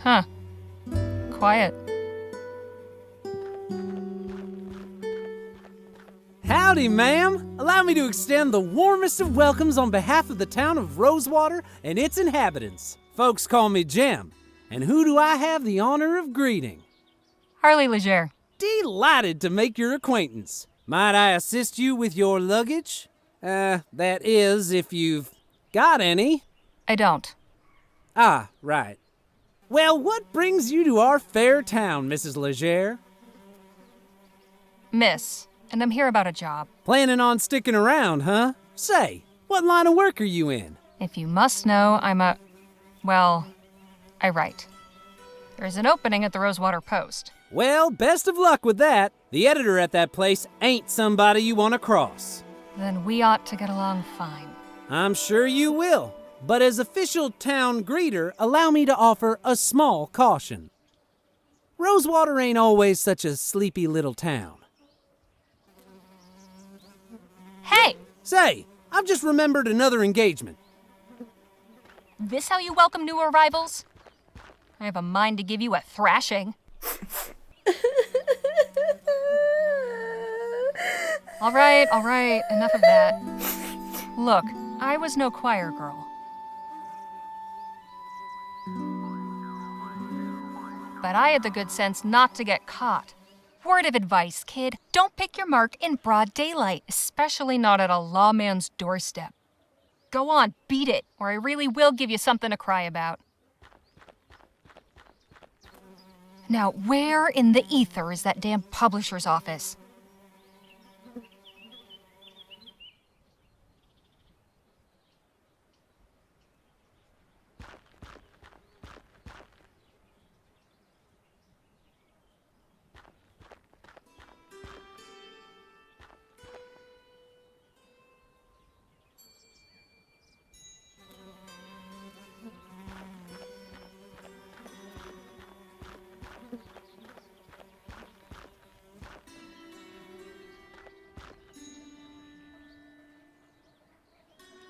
Huh. Quiet. Howdy, ma'am. Allow me to extend the warmest of welcomes on behalf of the town of Rosewater and its inhabitants. Folks call me Jim. And who do I have the honor of greeting? Harley Leger. Delighted to make your acquaintance. Might I assist you with your luggage? That is, if you've got any. I don't. Ah, right. Well, what brings you to our fair town, Mrs. Leger? Miss. And I'm here about a job. Planning on sticking around, huh? Say, what line of work are you in? If you must know, I write. There's an opening at the Rosewater Post. Well, best of luck with that. The editor at that place ain't somebody you want to cross. Then we ought to get along fine. I'm sure you will. But as official town greeter, allow me to offer a small caution. Rosewater ain't always such a sleepy little town. Hey! Say, I've just remembered another engagement. This how you welcome new arrivals? I have a mind to give you a thrashing. All right, enough of that. Look, I was no choir girl. But I had the good sense not to get caught. Word of advice, kid, don't pick your mark in broad daylight, especially not at a lawman's doorstep. Go on, beat it, or I really will give you something to cry about. Now, where in the ether is that damn publisher's office?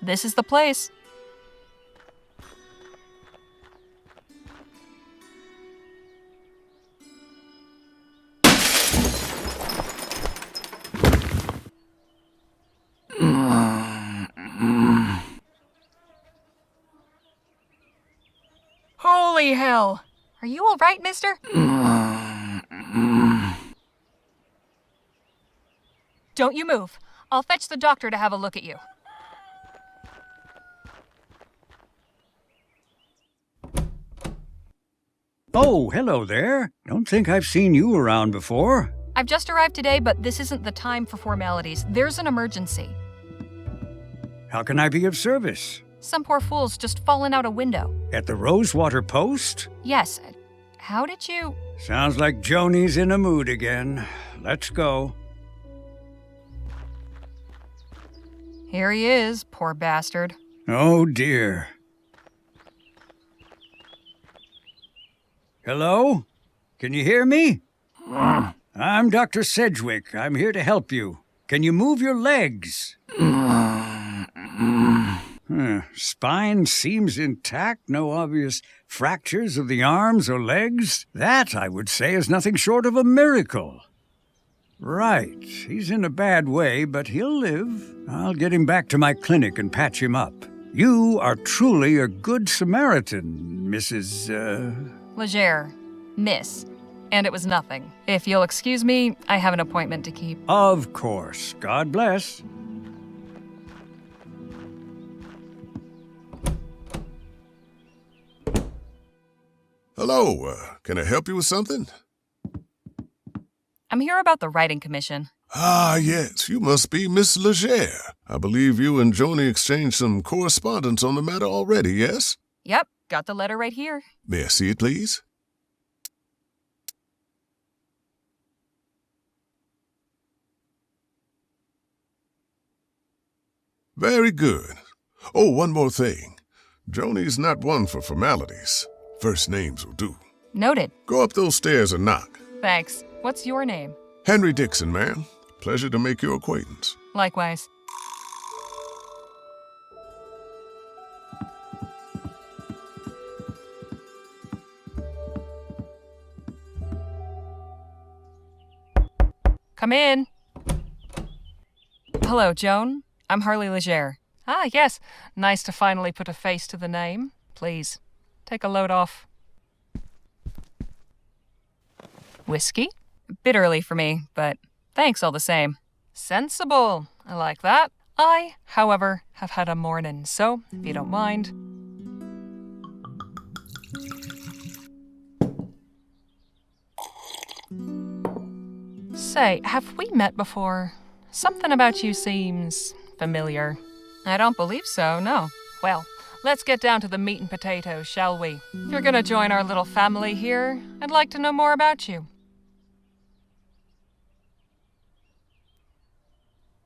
This is the place. Holy hell! Are you all right, mister? Don't you move. I'll fetch the doctor to have a look at you. Oh, hello there. Don't think I've seen you around before. I've just arrived today, but this isn't the time for formalities. There's an emergency. How can I be of service? Some poor fool's just fallen out a window. At the Rosewater Post? Yes. How did you... Sounds like Joni's in a mood again. Let's go. Here he is, poor bastard. Oh, dear. Hello? Can you hear me? I'm Dr. Sedgwick. I'm here to help you. Can you move your legs? Spine seems intact, no obvious fractures of the arms or legs. That, I would say, is nothing short of a miracle. Right. He's in a bad way, but he'll live. I'll get him back to my clinic and patch him up. You are truly a good Samaritan, Mrs. Leger. Miss. And it was nothing. If you'll excuse me, I have an appointment to keep. Of course. God bless. Hello, can I help you with something? I'm here about the writing commission. Ah, yes, you must be Miss Leger. I believe you and Joni exchanged some correspondence on the matter already, yes? Yep, got the letter right here. May I see it, please? Very good. Oh, one more thing. Joni's not one for formalities. First names will do. Noted. Go up those stairs and knock. Thanks. What's your name? Henry Dixon, ma'am. Pleasure to make your acquaintance. Likewise. Come in. Hello, Joan. I'm Harley Leger. Ah, yes. Nice to finally put a face to the name. Please, take a load off. Whiskey? Bit early for me, but thanks all the same. Sensible. I like that. I, however, have had a morning, so if you don't mind. Say, have we met before? Something about you seems familiar. I don't believe so, no. Well, let's get down to the meat and potatoes, shall we? If you're gonna join our little family here, I'd like to know more about you.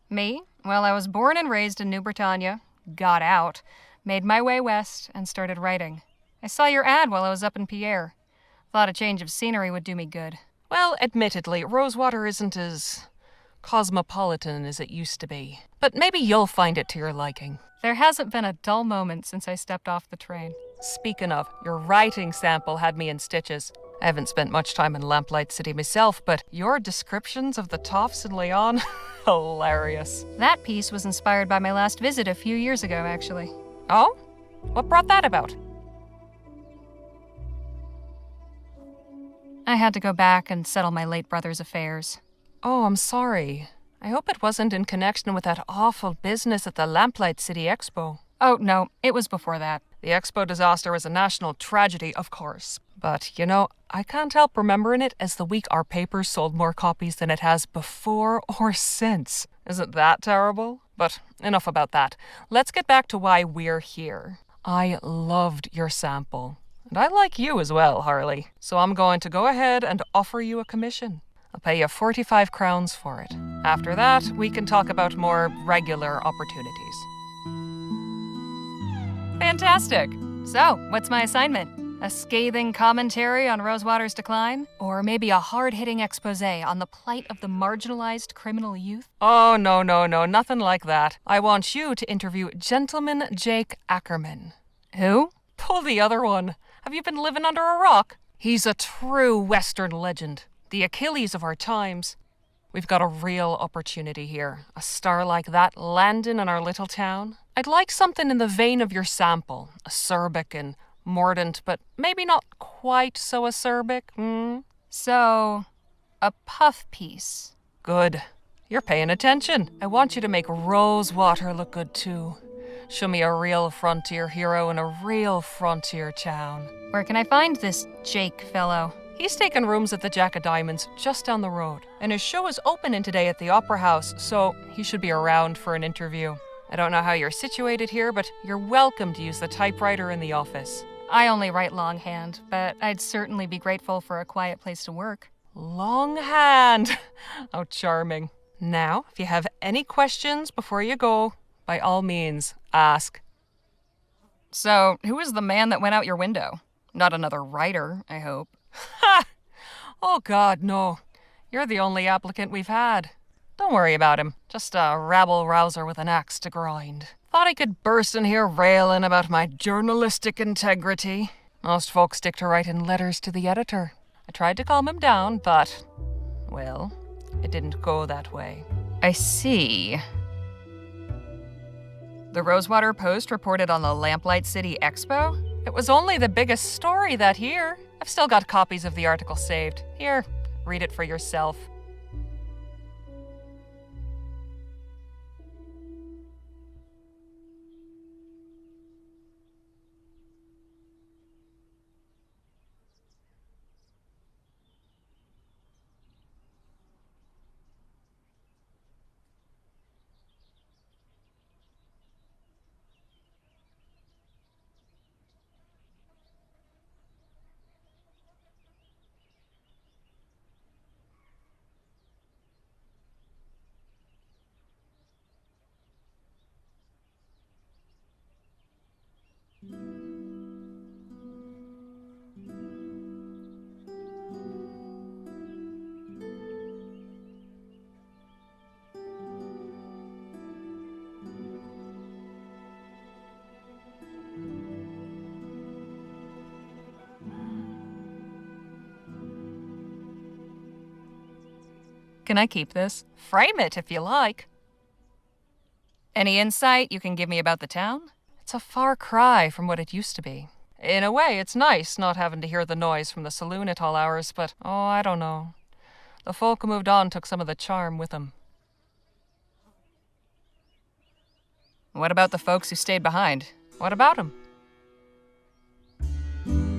Me? Well, I was born and raised in New Britannia, got out, made my way west, and started writing. I saw your ad while I was up in Pierre. Thought a change of scenery would do me good. Well, admittedly, Rosewater isn't as cosmopolitan as it used to be. But maybe you'll find it to your liking. There hasn't been a dull moment since I stepped off the train. Speaking of, your writing sample had me in stitches. I haven't spent much time in Lamplight City myself, but your descriptions of the toffs in Leon, hilarious. That piece was inspired by my last visit a few years ago, actually. Oh? What brought that about? I had to go back and settle my late brother's affairs. Oh, I'm sorry. I hope it wasn't in connection with that awful business at the Lamplight City Expo. Oh, no, it was before that. The Expo disaster was a national tragedy, of course. But, I can't help remembering it as the week our paper sold more copies than it has before or since. Isn't that terrible? But enough about that. Let's get back to why we're here. I loved your sample. And I like you as well, Harley. So I'm going to go ahead and offer you a commission. I'll pay you 45 crowns for it. After that, we can talk about more regular opportunities. Fantastic! So, what's my assignment? A scathing commentary on Rosewater's decline? Or maybe a hard-hitting expose on the plight of the marginalized criminal youth? Oh, no, nothing like that. I want you to interview Gentleman Jake Ackerman. Who? Pull the other one. Have you been living under a rock? He's a true Western legend. The Achilles of our times. We've got a real opportunity here. A star like that landing in our little town. I'd like something in the vein of your sample. Acerbic and mordant, but maybe not quite so acerbic. So, a puff piece. Good. You're paying attention. I want you to make Rosewater look good too. Show me a real frontier hero in a real frontier town. Where can I find this Jake fellow? He's taken rooms at the Jack of Diamonds just down the road. And his show is opening today at the Opera House, so he should be around for an interview. I don't know how you're situated here, but you're welcome to use the typewriter in the office. I only write longhand, but I'd certainly be grateful for a quiet place to work. Longhand! How charming. Now, if you have any questions before you go, by all means, ask. So, who is the man that went out your window? Not another writer, I hope. Ha! Oh God, no. You're the only applicant we've had. Don't worry about him. Just a rabble-rouser with an axe to grind. Thought he could burst in here railing about my journalistic integrity. Most folks stick to writing letters to the editor. I tried to calm him down, but, well, it didn't go that way. I see. The Rosewater Post reported on the Lamplight City Expo? It was only the biggest story that year. I've still got copies of the article saved. Here, read it for yourself. Can I keep this? Frame it if you like. Any insight you can give me about the town? It's a far cry from what it used to be. In a way, it's nice not having to hear the noise from the saloon at all hours, but, I don't know. The folk who moved on took some of the charm with them. What about the folks who stayed behind? What about them?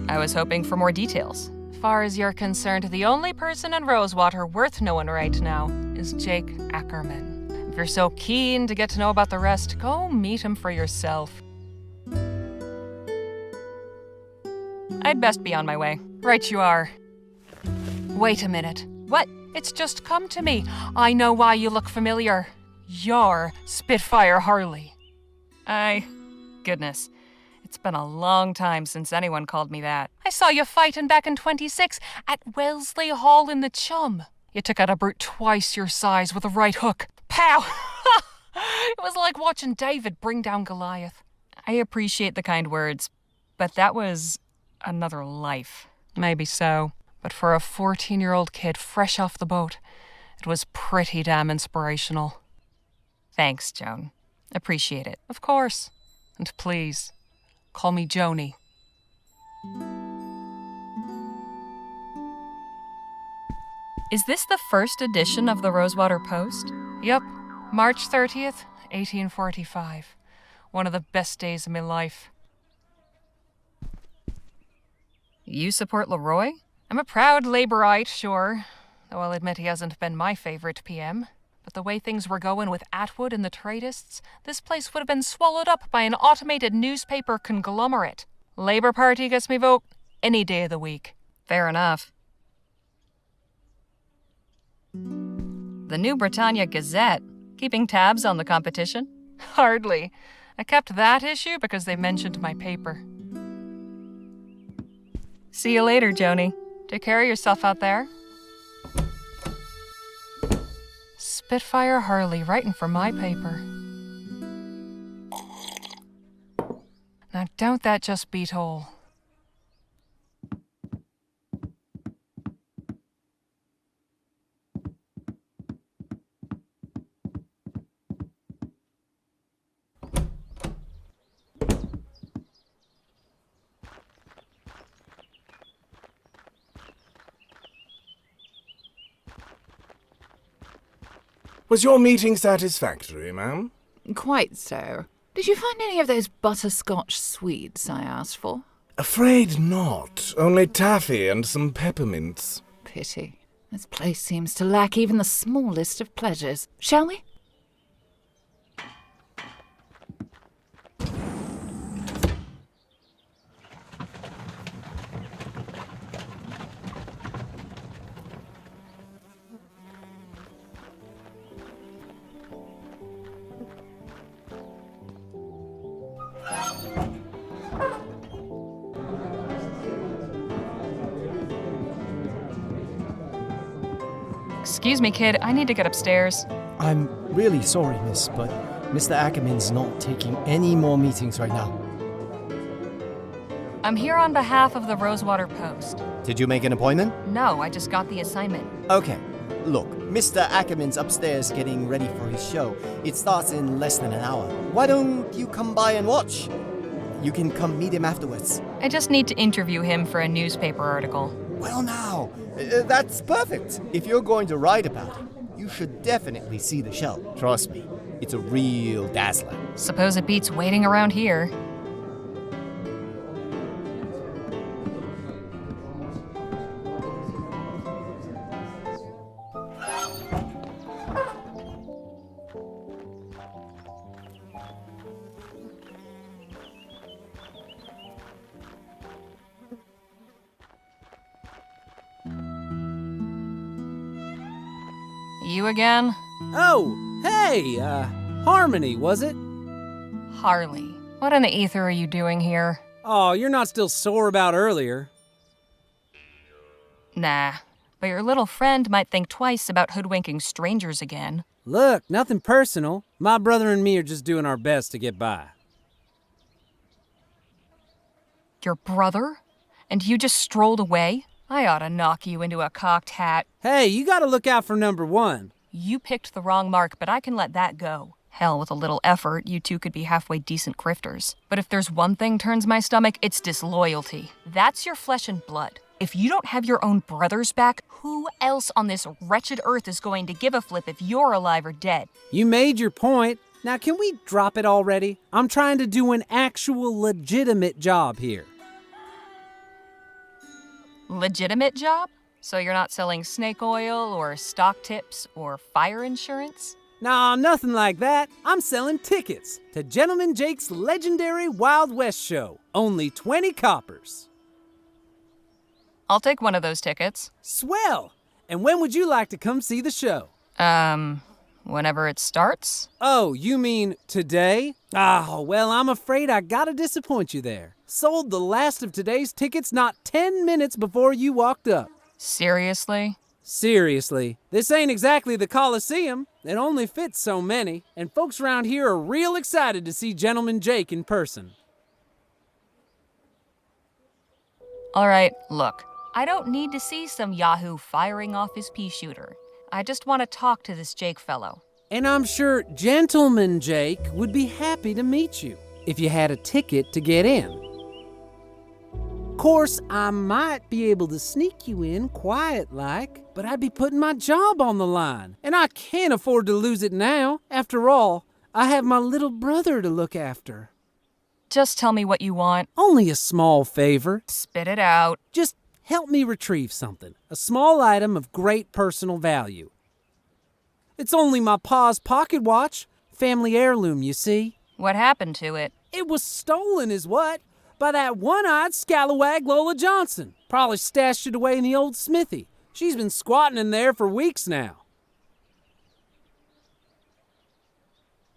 I was hoping for more details. As far as you're concerned, the only person in Rosewater worth knowing right now is Jake Ackerman. If you're so keen to get to know about the rest, go meet him for yourself. I'd best be on my way. Right you are. Wait a minute. What? It's just come to me. I know why you look familiar. You're Spitfire Harley. Goodness. It's been a long time since anyone called me that. I saw you fighting back in 26 at Wellesley Hall in the Chum. You took out a brute twice your size with a right hook. Pow! It was like watching David bring down Goliath. I appreciate the kind words, but that was another life. Maybe so, but for a 14-year-old kid fresh off the boat, it was pretty damn inspirational. Thanks, Joan. Appreciate it. Of course. And please, call me Joni. Is this the first edition of the Rosewater Post? Yep, March 30th, 1845. One of the best days of my life. You support Leroy? I'm a proud Labourite, sure, though I'll admit he hasn't been my favorite PM. But the way things were going with Atwood and the Tradists, this place would have been swallowed up by an automated newspaper conglomerate. Labour Party gets me vote any day of the week. Fair enough. The New Britannia Gazette, keeping tabs on the competition? Hardly. I kept that issue because they mentioned my paper. See you later, Joni. Take care of yourself out there. Spitfire Harley writing for my paper. Now don't that just beat all? Was your meeting satisfactory, ma'am? Quite so. Did you find any of those butterscotch sweets I asked for? Afraid not. Only taffy and some peppermints. Pity. This place seems to lack even the smallest of pleasures. Shall we? Excuse me, kid. I need to get upstairs. I'm really sorry, miss, but Mr. Ackerman's not taking any more meetings right now. I'm here on behalf of the Rosewater Post. Did you make an appointment? No, I just got the assignment. Okay. Look, Mr. Ackerman's upstairs getting ready for his show. It starts in less than an hour. Why don't you come by and watch? You can come meet him afterwards. I just need to interview him for a newspaper article. Well now, that's perfect. If you're going to write about it, you should definitely see the show. Trust me, it's a real dazzler. Suppose it beats waiting around here. You again? Oh, hey, Harmony, was it? Harley. What in the ether are you doing here? Oh, you're not still sore about earlier. Nah, but your little friend might think twice about hoodwinking strangers again. Look, nothing personal. My brother and me are just doing our best to get by. Your brother? And you just strolled away? I ought to knock you into a cocked hat. Hey, you gotta look out for number one. You picked the wrong mark, but I can let that go. Hell, with a little effort, you two could be halfway decent crifters. But if there's one thing turns my stomach, it's disloyalty. That's your flesh and blood. If you don't have your own brothers back, who else on this wretched earth is going to give a flip if you're alive or dead? You made your point. Now can we drop it already? I'm trying to do an actual legitimate job here. Legitimate job? So you're not selling snake oil or stock tips or fire insurance? Nah, nothing like that. I'm selling tickets to Gentleman Jake's legendary Wild West show. Only 20 coppers. I'll take one of those tickets. Swell! And when would you like to come see the show? Whenever it starts? Oh, you mean today? Ah, well, I'm afraid I gotta disappoint you there. Sold the last of today's tickets not 10 minutes before you walked up. Seriously? Seriously, this ain't exactly the Coliseum. It only fits so many, and folks around here are real excited to see Gentleman Jake in person. All right, look. I don't need to see some yahoo firing off his pea shooter. I just want to talk to this Jake fellow. And I'm sure Gentleman Jake would be happy to meet you if you had a ticket to get in. Course, I might be able to sneak you in quiet-like, but I'd be putting my job on the line, and I can't afford to lose it now. After all, I have my little brother to look after. Just tell me what you want. Only a small favor. Spit it out. Just help me retrieve something. A small item of great personal value. It's only my pa's pocket watch. Family heirloom, you see. What happened to it? It was stolen is what? By that one-eyed scalawag Lola Johnson. Probably stashed it away in the old smithy. She's been squatting in there for weeks now.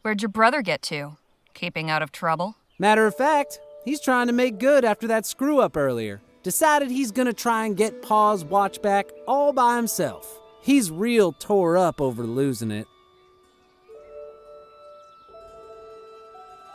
Where'd your brother get to? Keeping out of trouble? Matter of fact, he's trying to make good after that screw-up earlier. Decided he's gonna try and get Pa's watch back all by himself. He's real tore up over losing it.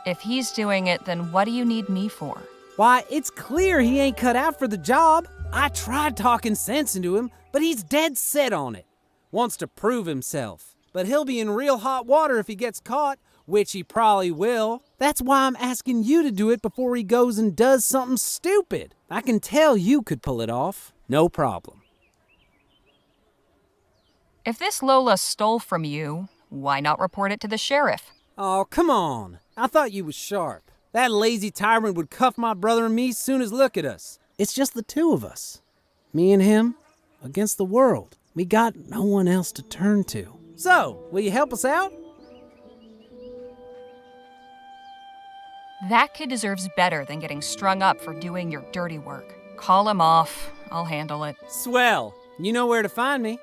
If he's doing it, then what do you need me for? Why, it's clear he ain't cut out for the job. I tried talking sense into him, but he's dead set on it. Wants to prove himself. But he'll be in real hot water if he gets caught, which he probably will. That's why I'm asking you to do it before he goes and does something stupid. I can tell you could pull it off. No problem. If this Lola stole from you, why not report it to the sheriff? Oh, come on. I thought you was sharp. That lazy tyrant would cuff my brother and me soon as look at us. It's just the two of us. Me and him against the world. We got no one else to turn to. So, will you help us out? That kid deserves better than getting strung up for doing your dirty work. Call him off. I'll handle it. Swell. You know where to find me.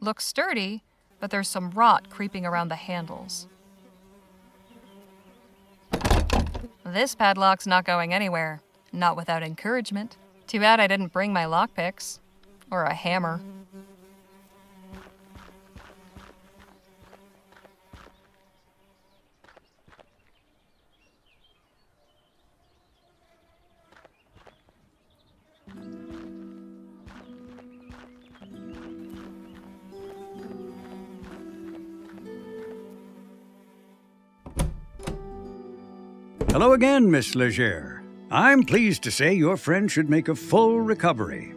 Looks sturdy, but there's some rot creeping around the handles. This padlock's not going anywhere. Not without encouragement. Too bad I didn't bring my lockpicks. Or a hammer. Hello again, Miss Leger. I'm pleased to say your friend should make a full recovery.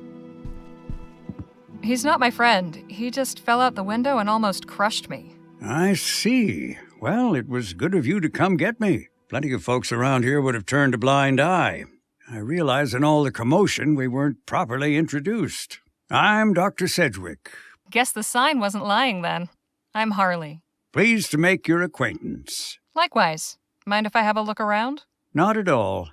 He's not my friend. He just fell out the window and almost crushed me. I see. Well, it was good of you to come get me. Plenty of folks around here would have turned a blind eye. I realize in all the commotion we weren't properly introduced. I'm Dr. Sedgwick. Guess the sign wasn't lying then. I'm Harley. Pleased to make your acquaintance. Likewise. Mind if I have a look around? Not at all.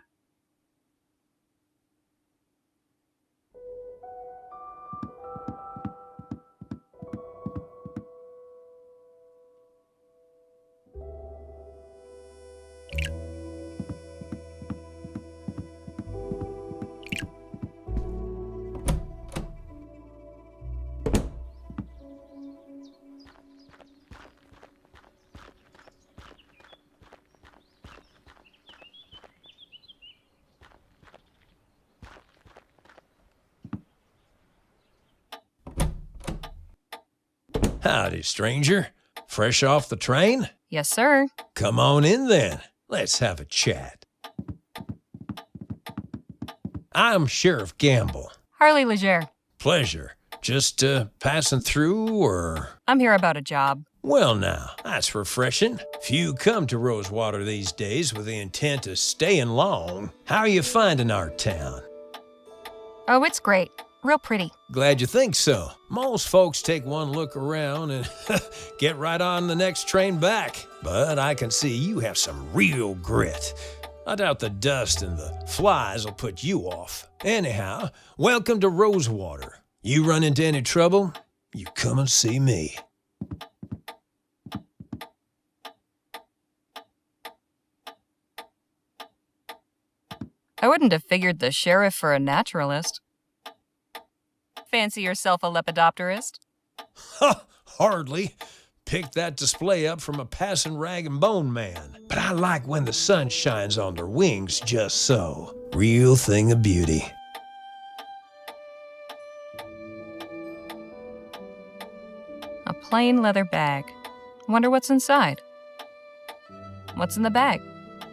Howdy, stranger. Fresh off the train? Yes, sir. Come on in then. Let's have a chat. I'm Sheriff Gamble. Harley Leger. Pleasure. Just passing through, or? I'm here about a job. Well now, that's refreshing. Few come to Rosewater these days with the intent of staying long. How are you finding our town? Oh, it's great. Real pretty. Glad you think so. Most folks take one look around and get right on the next train back. But I can see you have some real grit. I doubt the dust and the flies will put you off. Anyhow, welcome to Rosewater. You run into any trouble, you come and see me. I wouldn't have figured the sheriff for a naturalist. Fancy yourself a lepidopterist? Ha! Hardly. Picked that display up from a passing rag and bone man. But I like when the sun shines on their wings just so. Real thing of beauty. A plain leather bag. Wonder what's inside. What's in the bag?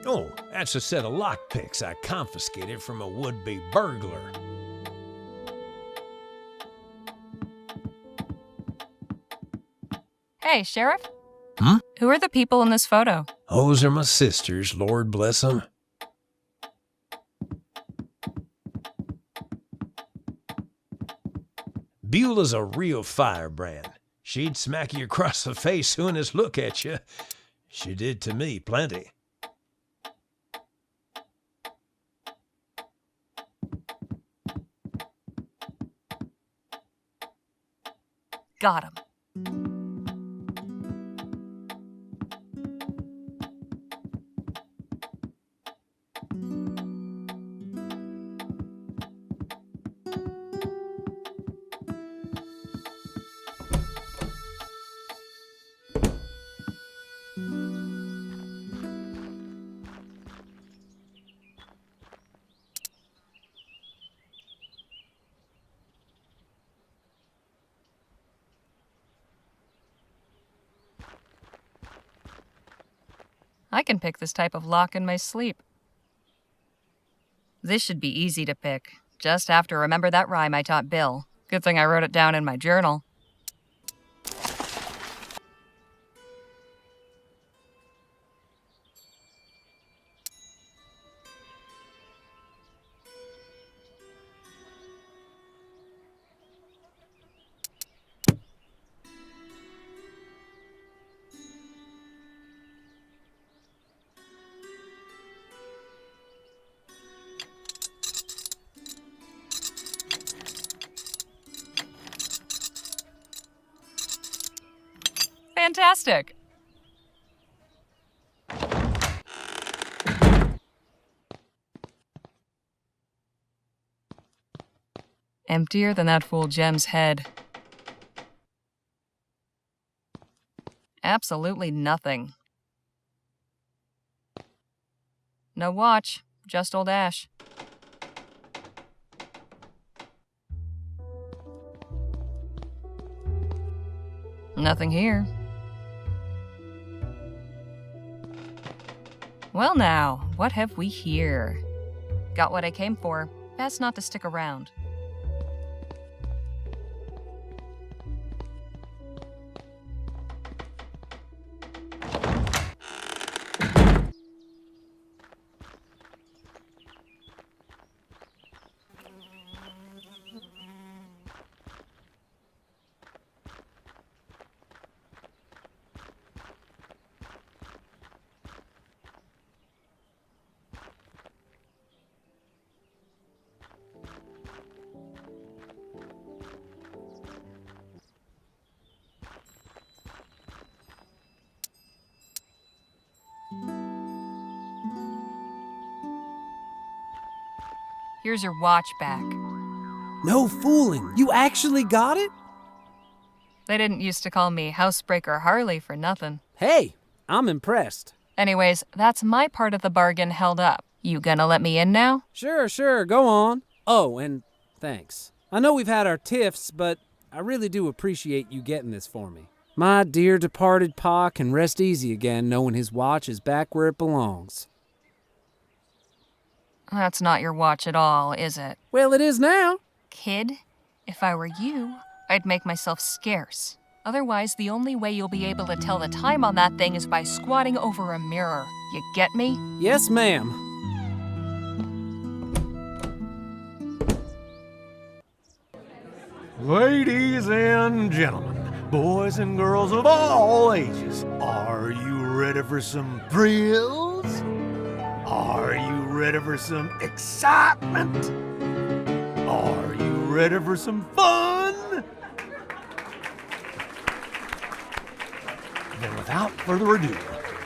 Oh, that's a set of lockpicks I confiscated from a would-be burglar. Hey, Sheriff? Hmm? Who are the people in this photo? Those are my sisters, Lord bless them. Beulah's a real firebrand. She'd smack you across the face soon as look at you. She did to me plenty. Got him. I can pick this type of lock in my sleep. This should be easy to pick. Just have to remember that rhyme I taught Bill. Good thing I wrote it down in my journal. Fantastic! Emptier than that fool Jem's head. Absolutely nothing. No watch, just old Ash. Nothing here. Well now, what have we here? Got what I came for. Best not to stick around. Here's your watch back. No fooling. You actually got it? They didn't used to call me Housebreaker Harley for nothing. Hey, I'm impressed. Anyways, that's my part of the bargain held up. You gonna let me in now? Sure, go on. Oh, and thanks. I know we've had our tiffs, but I really do appreciate you getting this for me. My dear departed pa can rest easy again knowing his watch is back where it belongs. That's not your watch at all, is it? Well, it is now. Kid, if I were you, I'd make myself scarce. Otherwise, the only way you'll be able to tell the time on that thing is by squatting over a mirror. You get me? Yes, ma'am. Ladies and gentlemen, boys and girls of all ages, are you ready for some thrills? Are you ready for some excitement? Are you ready for some fun? Then without further ado,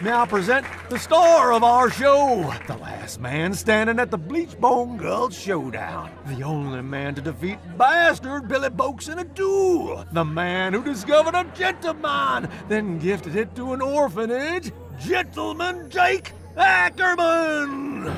now present the star of our show, the last man standing at the Bleachbone Gulch Showdown, the only man to defeat Bastard Billy Boakes in a duel, the man who discovered a gentleman, then gifted it to an orphanage, Gentleman Jake Ackerman!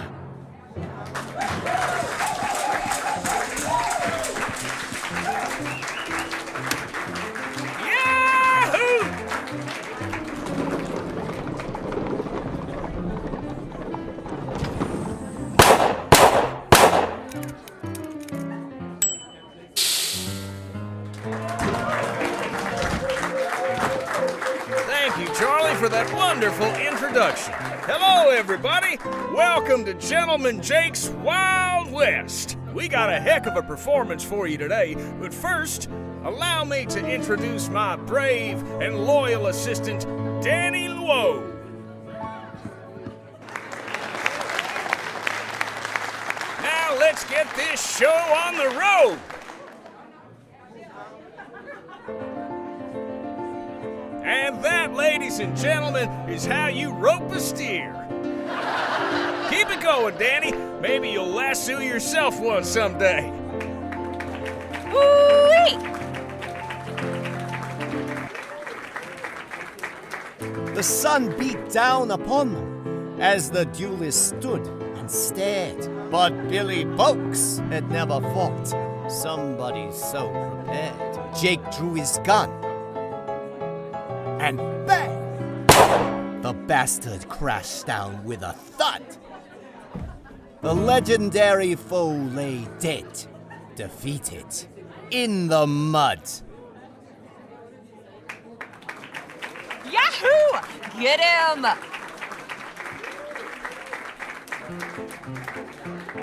Thank you, Charlie, for that wonderful introduction. Hello, everybody. Welcome to Gentleman Jake's Wild West. We got a heck of a performance for you today, but first, allow me to introduce my brave and loyal assistant, Danny Luo. Now let's get this show on the road. And that, ladies and gentlemen, is how you rope a steer. Keep it going, Danny. Maybe you'll lasso yourself one someday. Woo-wee! The sun beat down upon them as the duelists stood and stared. But Billy Boakes had never fought somebody so prepared. Jake drew his gun. And bang! The bastard crashed down with a thud. The legendary foe lay dead, defeated, in the mud. Yahoo! Get him!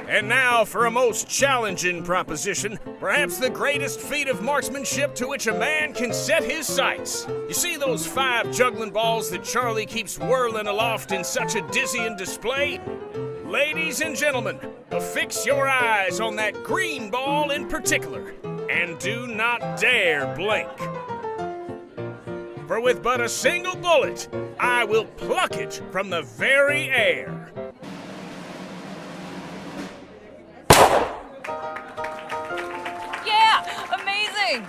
And now for a most challenging proposition, perhaps the greatest feat of marksmanship to which a man can set his sights. You see those 5 juggling balls that Charlie keeps whirling aloft in such a dizzying display? Ladies and gentlemen, affix your eyes on that green ball in particular, and do not dare blink. For with but a single bullet, I will pluck it from the very air. Amazing!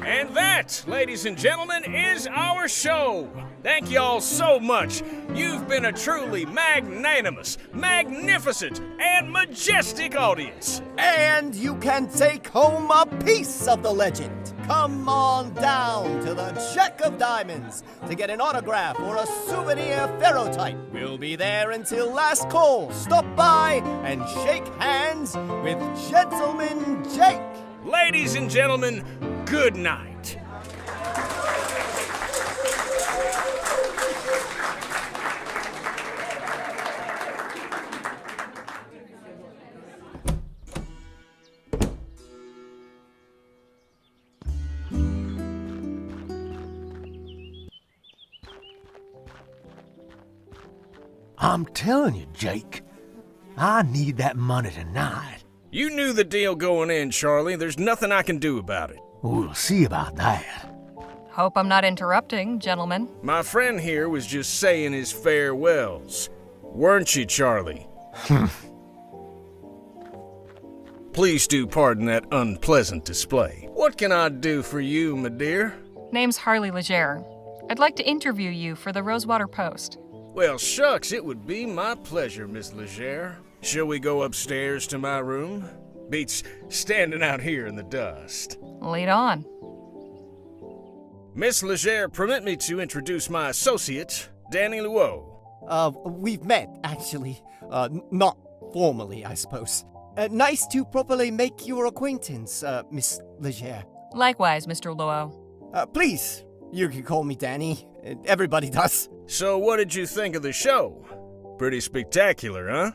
And that, ladies and gentlemen, is our show. Thank you all so much. You've been a truly magnanimous, magnificent, and majestic audience. And you can take home a piece of the legend. Come on down to the Jack of Diamonds to get an autograph or a souvenir ferrotype. We'll be there until last call. Stop by and shake hands with Gentleman Jake. Ladies and gentlemen, good night. I'm telling you, Jake, I need that money tonight. You knew the deal going in, Charlie. There's nothing I can do about it. We'll see about that. Hope I'm not interrupting, gentlemen. My friend here was just saying his farewells. Weren't you, Charlie? Please do pardon that unpleasant display. What can I do for you, my dear? Name's Harley Leger. I'd like to interview you for the Rosewater Post. Well, shucks, it would be my pleasure, Miss Leger. Shall we go upstairs to my room? Beats standing out here in the dust. Lead on. Miss Leger, permit me to introduce my associate, Danny Luo. We've met, actually. Not formally, I suppose. Nice to properly make your acquaintance, Miss Leger. Likewise, Mr. Luo. Please, you can call me Danny. Everybody does. So what did you think of the show? Pretty spectacular, huh?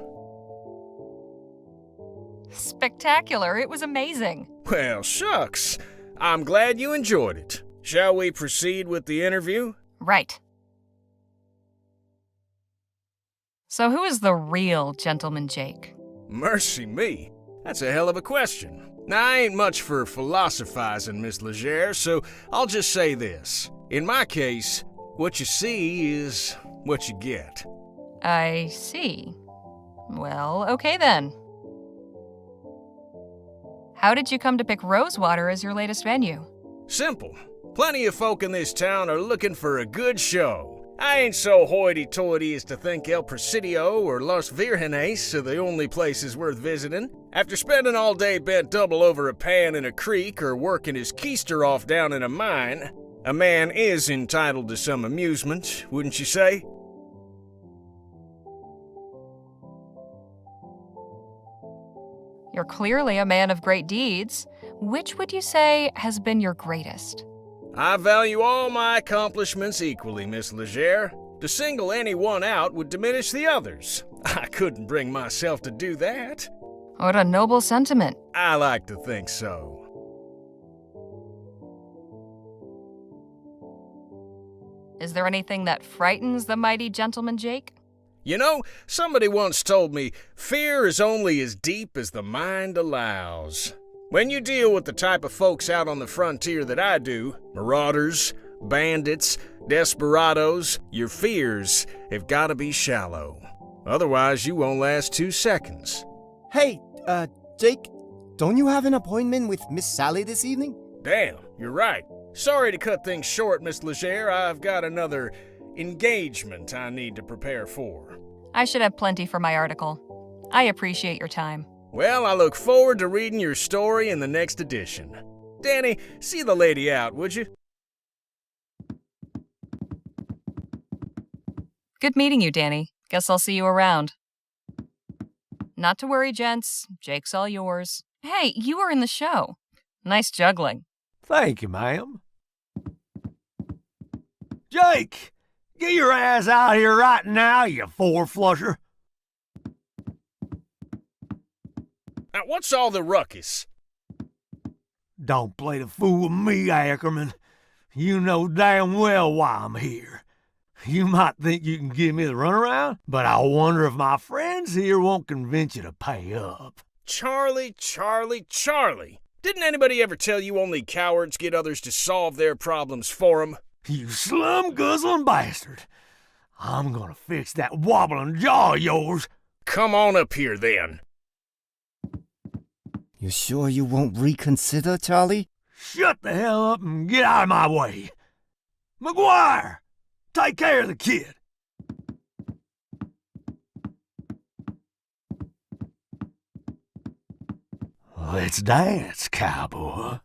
Spectacular. It was amazing. Well, shucks. I'm glad you enjoyed it. Shall we proceed with the interview? Right. So who is the real Gentleman Jake? Mercy me. That's a hell of a question. Now, I ain't much for philosophizing, Miss Leger, so I'll just say this. In my case, what you see is what you get. I see. Well, okay then. How did you come to pick Rosewater as your latest venue? Simple. Plenty of folk in this town are looking for a good show. I ain't so hoity-toity as to think El Presidio or Los Virgenes are the only places worth visiting. After spending all day bent double over a pan in a creek or working his keister off down in a mine, a man is entitled to some amusement, wouldn't you say? You're clearly a man of great deeds. Which would you say has been your greatest? I value all my accomplishments equally, Miss Leger. To single any one out would diminish the others. I couldn't bring myself to do that. What a noble sentiment. I like to think so. Is there anything that frightens the mighty Gentleman Jake? You know, somebody once told me, fear is only as deep as the mind allows. When you deal with the type of folks out on the frontier that I do, marauders, bandits, desperados, your fears have got to be shallow. Otherwise, you won't last 2 seconds. Hey, Jake, don't you have an appointment with Miss Sally this evening? Damn, you're right. Sorry to cut things short, Miss Leger. I've got another engagement I need to prepare for. I should have plenty for my article. I appreciate your time. Well, I look forward to reading your story in the next edition. Danny, see the lady out, would you? Good meeting you, Danny. Guess I'll see you around. Not to worry, gents. Jake's all yours. Hey, you were in the show. Nice juggling. Thank you, ma'am. Jake, get your ass out here right now, you four-flusher. Now, what's all the ruckus? Don't play the fool with me, Ackerman. You know damn well why I'm here. You might think you can give me the runaround, but I wonder if my friends here won't convince you to pay up. Charlie. Didn't anybody ever tell you only cowards get others to solve their problems for them? You slum-guzzling bastard. I'm gonna fix that wobbling jaw of yours. Come on up here, then. You sure you won't reconsider, Charlie? Shut the hell up and get out of my way. McGuire, take care of the kid. Let's dance, cowboy.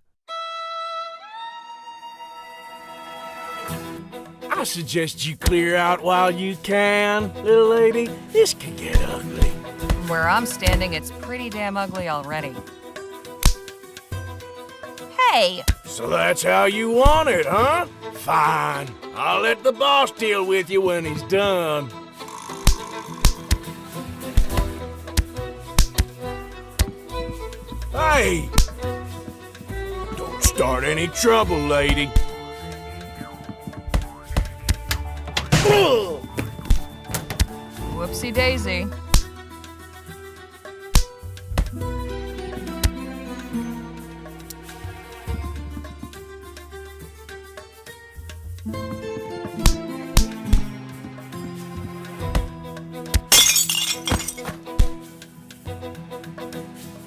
I suggest you clear out while you can, little lady. This can get ugly. Where I'm standing, it's pretty damn ugly already. Hey! So that's how you want it, huh? Fine. I'll let the boss deal with you when he's done. Hey! Don't start any trouble, lady. Whoopsie daisy.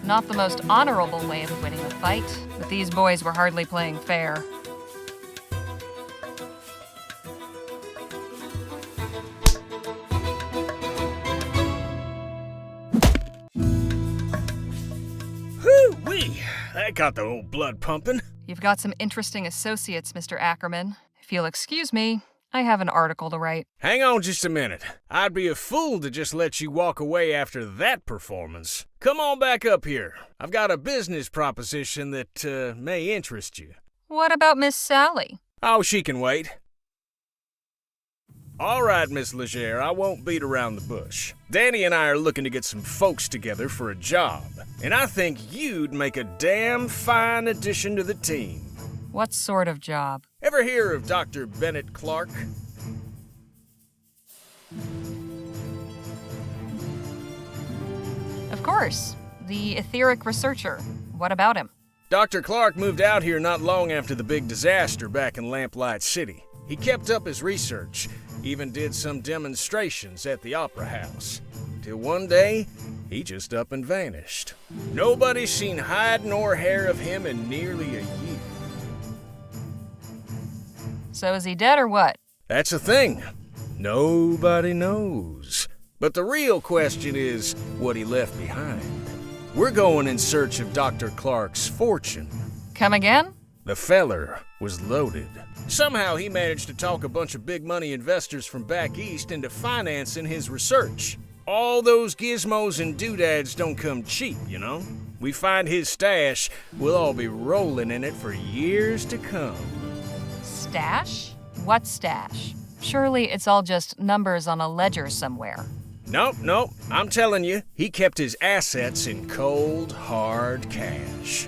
Not the most honorable way of winning the fight, but these boys were hardly playing fair. that got the old blood pumping. You've got some interesting associates, Mr. Ackerman. If you'll excuse me, I have an article to write. Hang on just a minute. I'd be a fool to just let you walk away after that performance. Come on back up here. I've got a business proposition that may interest you. What about Miss Sally? Oh, she can wait. All right, Miss Leger, I won't beat around the bush. Danny and I are looking to get some folks together for a job, and I think you'd make a damn fine addition to the team. What sort of job? Ever hear of Dr. Bennett Clark? Of course. The etheric researcher. What about him? Dr. Clark moved out here not long after the big disaster back in Lamplight City. He kept up his research, even did some demonstrations at the Opera House. Till one day, he just up and vanished. Nobody's seen hide nor hair of him in nearly a year. So is he dead or what? That's the thing. Nobody knows. But the real question is what he left behind. We're going in search of Dr. Clark's fortune. Come again? The feller was loaded. Somehow he managed to talk a bunch of big money investors from back east into financing his research. All those gizmos and doodads don't come cheap, you know? We find his stash, we'll all be rolling in it for years to come. Stash? What stash? Surely it's all just numbers on a ledger somewhere. Nope, I'm telling you, he kept his assets in cold, hard cash.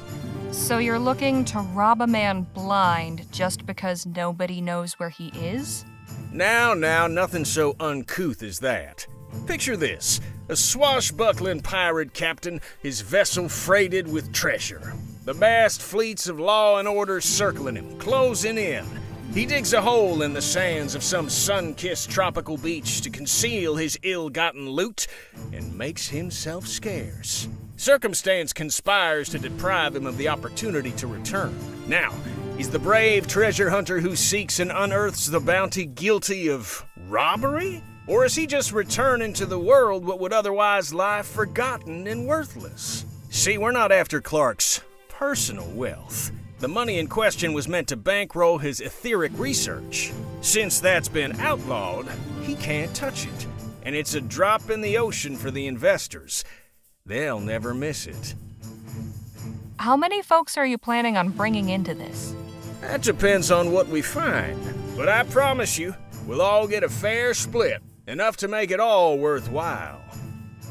So you're looking to rob a man blind just because nobody knows where he is? Now, nothing so uncouth as that. Picture this, a swashbuckling pirate captain, his vessel freighted with treasure. The vast fleets of law and order circling him, closing in. He digs a hole in the sands of some sun-kissed tropical beach to conceal his ill-gotten loot and makes himself scarce. Circumstance conspires to deprive him of the opportunity to return. Now, he's the brave treasure hunter who seeks and unearths the bounty guilty of robbery? Or is he just returning to the world what would otherwise lie forgotten and worthless? See, we're not after Clark's personal wealth. The money in question was meant to bankroll his etheric research. Since that's been outlawed, he can't touch it. And it's a drop in the ocean for the investors. They'll never miss it. How many folks are you planning on bringing into this? That depends on what we find. But I promise you, we'll all get a fair split. Enough to make it all worthwhile.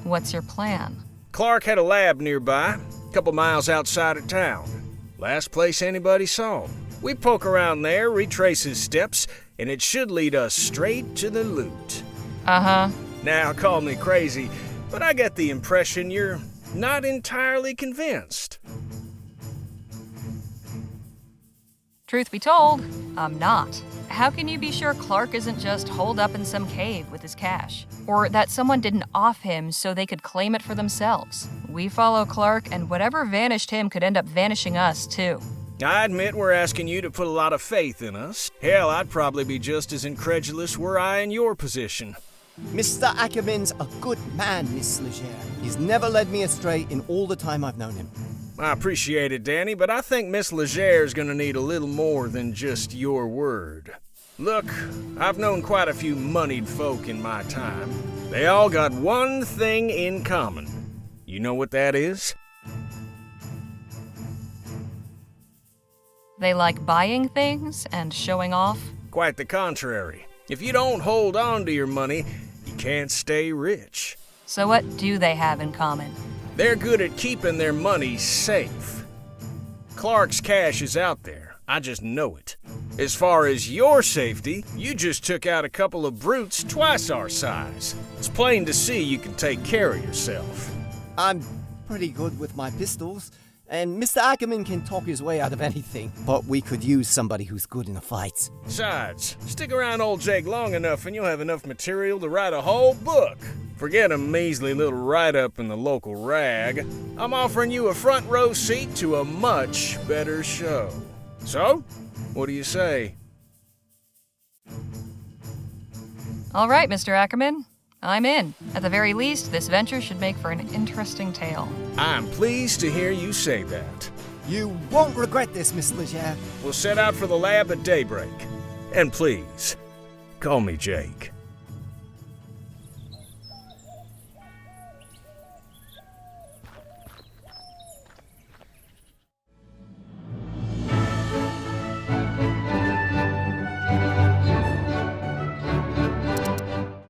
What's your plan? Clark had a lab nearby, a couple miles outside of town. Last place anybody saw him. We poke around there, retrace his steps, and it should lead us straight to the loot. Uh-huh. Now, call me crazy, but I get the impression you're not entirely convinced. Truth be told, I'm not. How can you be sure Clark isn't just holed up in some cave with his cash? Or that someone didn't off him so they could claim it for themselves? We follow Clark, and whatever vanished him could end up vanishing us, too. I admit we're asking you to put a lot of faith in us. Hell, I'd probably be just as incredulous were I in your position. Mr. Ackerman's a good man, Miss Leger. He's never led me astray in all the time I've known him. I appreciate it, Danny, but I think Miss Leger's gonna need a little more than just your word. Look, I've known quite a few moneyed folk in my time. They all got one thing in common. You know what that is? They like buying things and showing off? Quite the contrary. If you don't hold on to your money, you can't stay rich. So what do they have in common? They're good at keeping their money safe. Clark's cash is out there. I just know it. As far as your safety, you just took out a couple of brutes twice our size. It's plain to see you can take care of yourself. I'm pretty good with my pistols, and Mr. Ackerman can talk his way out of anything. But we could use somebody who's good in a fight. Besides, stick around old Jake long enough and you'll have enough material to write a whole book. Forget a measly little write-up in the local rag. I'm offering you a front row seat to a much better show. So, what do you say? All right, Mr. Ackerman. I'm in. At the very least, this venture should make for an interesting tale. I'm pleased to hear you say that. You won't regret this, Miss Leger. We'll set out for the lab at daybreak. And please, call me Jake.